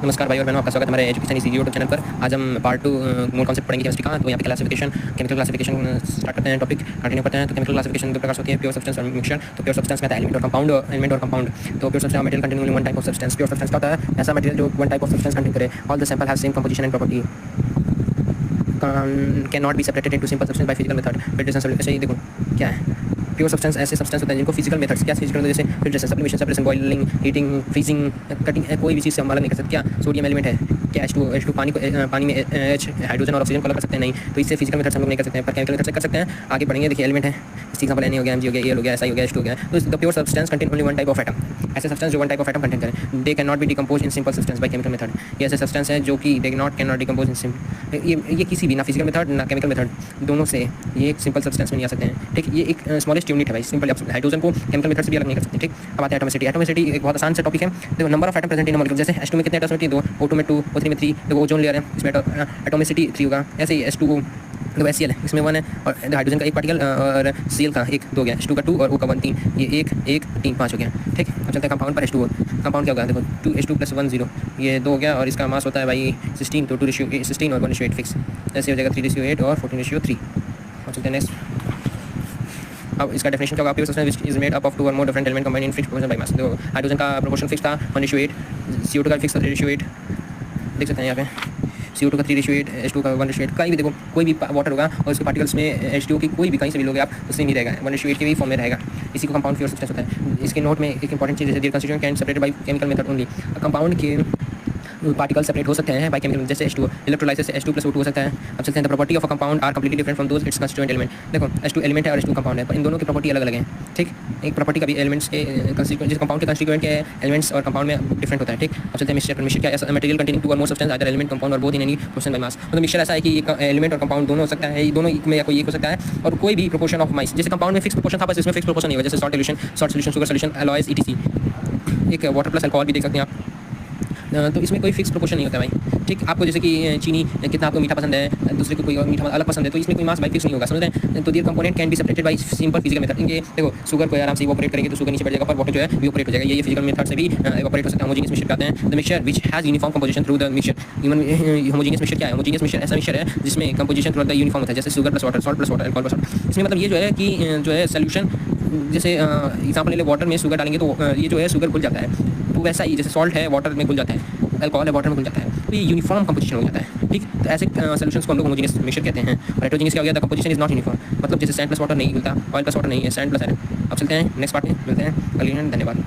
नमस्कार भाई और बहनों, आपका स्वागत है हमारे एजुकेशन इसी यूट्यूब चैनल पर। आज हम पार्ट 2 मूल कॉन्सेप्ट पढ़ेंगे केमिस्ट्री का। तो यहाँ पे केमिकल क्लासिफिकेशन स्टार्ट करते हैं, टॉपिक कंटिन्यू करते हैं। तो केमिकल क्लासिफिकेशन दो प्रकार से होती है, प्योर सब्सटेंस और मिक्सचर। तो प्योर सब्सटेंस में आता है एलिमेंट और कंपाउंड। तो pure substance material containing only one type of substance. Pure substance का होता है ऐसा मटेरियल जो one type of substance contain करे। All the sample have same composition and property, can not be separated into simple substance by physical method. Filtration solution, ऐसे ही देखो क्या है। प्योर सब्सटेंस ऐसे सब्सटेंस होते हैं जिनको फिजिकल मेथड्स, क्या फिजिकल जैसे filtration, sublimation, separation, boiling, heating, freezing, cutting, कोई भी चीज़ से हम अलग नहीं कर सकते। क्या सोडियम एलिमेंट है, क्या H2 पानी में H हाइड्रोजन और ऑक्सीजन को अलग कर सकते हैं, नहीं। तो इससे फिजिकल मेथड्स हम लोग नहीं कर सकते हैं, पर केमिकल मेथड से कर सकते हैं। आगे पढ़ेंगे। देखिए एलिमेंट है, इसकी एग्जांपल Na हो गया, Mg हो गया, Al हो गया, Si हो गया, H2 हो गया। तो the pure substance contain only one type of atom. ऐसे सब्सटेंस जो one type of atom contain करें, they can not be decompose in simple substance by chemical method. ये ऐसे सब्सटेंस है जो कि they can not decompose in simple, ये किसी भी ना फिजिकल मेथड ना केमिकल मेथड, दोनों से ये एक सिंपल सब्सटेंस में नहीं आ सकते हैं। ठीक, ये एक स्मॉलेस्ट यूनिट है भाई, सिंपल। हाइड्रोजन को केमिकल मेथड से भी अलग नहीं कर सकते। ठीक, अब आते हैं एटोमिसिटी। एटोमिसिटी एक बहुत आसान सा टॉपिक है। देखो number of atom present in molecule, जैसे H2 में कितने एटम्स होते हैं, 2, O2 में 2, O3 में 3। देखो ओजोन लेयर है, इसमें एटोमिसिटी 3 होगा। ऐसे ही H2O, देखो HCl है, इसमें 1 है, और हाइड्रोजन का एक पार्टिकल और Cl का 1, 2 गया। H2 का 2 और O का 1, 3। ये 1, 1, 3, 5 हो गया। ठीक, अब चलते हैं कंपाउंड पर। H2O कंपाउंड क्या होगा, देखो 2 H2 + 1 0, ये 2 हो गया, और इसका मास होता है भाई 16, तो 2:16 और 1:8 फिक्स। ऐसे हो जाएगा 3:8 और 14:3। और चलते हैं नेक्स्ट। अब इसका डेफिनेशन क्या होगा, pure substance which is made up of 2 और more different element combined in fixed proportion by मास। तो हाइड्रोजन का प्रोपोर्शन फिक्स था 1:8, CO2 का फिक्स था 3:8, देख सकते हैं यहाँ पे। CO2 का 3:8, H2 का 1:8। कहीं भी देखो कोई भी वाटर होगा और उसके पार्टिकल्स में H2O की कोई भी कहीं से भी लोगे आप, उससे नहीं रहेगा, 1:8 के भी फॉर्म में रहेगा। इसी को कंपाउंड प्योर सब्सटेंस होता है। इसके नोट में एक इंपॉर्टेंट चीज़ है, their constituent can separated by chemical method only. Compound के पार्टिकल सेपरेट हो सकते हैं बाय केमिकल, जैसे H2O इलेक्ट्रोलाइसिस से H2 + O2 हो सकता है। अब चलते हैं, the property of a compound are completely different from those its constituent element. देखो H2 एलिमेंट है और H2 कंपाउंड है, पर इन दोनों की प्रॉपर्टी अलग अलग है। ठीक, एक प्रॉपर्टी का भी एलिमेंट्स के कंस्टिट्यूएंट, जिस कंपाउंड के कंस्टिट्यूएंट के एलिमेंट्स और कंपाउंड में डिफरेंट होता है। ठीक, अब चलते हैं मिक्सचर। मिक्सचर क्या है, मटेरियल कंटेनिंग 2 और more substance either element, compound और both in any proportion by mass. मतलब मिक्सचर ऐसा है कि ये एलिमेंट और कंपाउंड दोनों हो सकता है, ये दोनों में या कोई एक हो सकता है, और कोई भी प्रोपोर्शन ऑफ मास। जैसे कंपाउंड में फिक्स प्रोपोर्शन था, बस इसमें फिक्स प्रोपोर्शन नहीं होगा, जैसे salt solution, sugar solution, alloys ETC। एक वाटर प्लस अल्कोहल भी देख सकते हैं आप। तो इसमें कोई फिक्स प्रोपोर्शन नहीं होता भाई। ठीक, आपको जैसे कि चीनी कितना आपको मीठा पसंद है, दूसरे को कोई और मीठा अलग पसंद है, तो इसमें कोई मास बाई फिक्स नहीं होगा, समझ रहे हैं। तो their component can be separated by simple physical method. इनके देखो शुगर को आराम से इवोपरेट करेंगे तो शुगर नीचे बैठ जाएगा, पर वाटर जो है इवोपरेट हो जाएगा। ये फिजिकल मेथड से भी इवोपरेट हो सकता है। होमोजेनियस मिक्सचर कहते हैं the mixture which has uniform composition through the mixture. Even homogeneous mixture क्या है, होमोजेनियस मिक्सचर ऐसा मिक्सचर है जिसमें कंपोजिशन थ्रू द यूनिफॉर्म होता है, जैसे sugar plus water, salt plus water, alcohol plus water. इसमें मतलब ये जो है कि जो है सोल्यूशन, जैसे एग्जांपल ले ले, वाटर में शुगर डालेंगे तो ये जो है शुगर घुल जाता है, तो वैसा ही जैसे सॉल्ट है वाटर में घुल जाता है, अल्कोहल है वाटर में घुल जाता है, तो ये यूनिफॉर्म कंपोजिशन हो जाता है। ठीक, तो ऐसे सॉल्यूशंस को हम लोग होमोजेनियस मिक्सचर कहते हैं। और हेटेरोजेनियस क्या हो गया, the composition is not uniform, मतलब जैसे सैंड प्लस वाटर नहीं मिलता, ऑयल प्लस वाटर नहीं है, सैंड प्लस आयरन। अब चलते हैं नेक्स्ट पार्ट में, मिलते हैं अगली। धन्यवाद।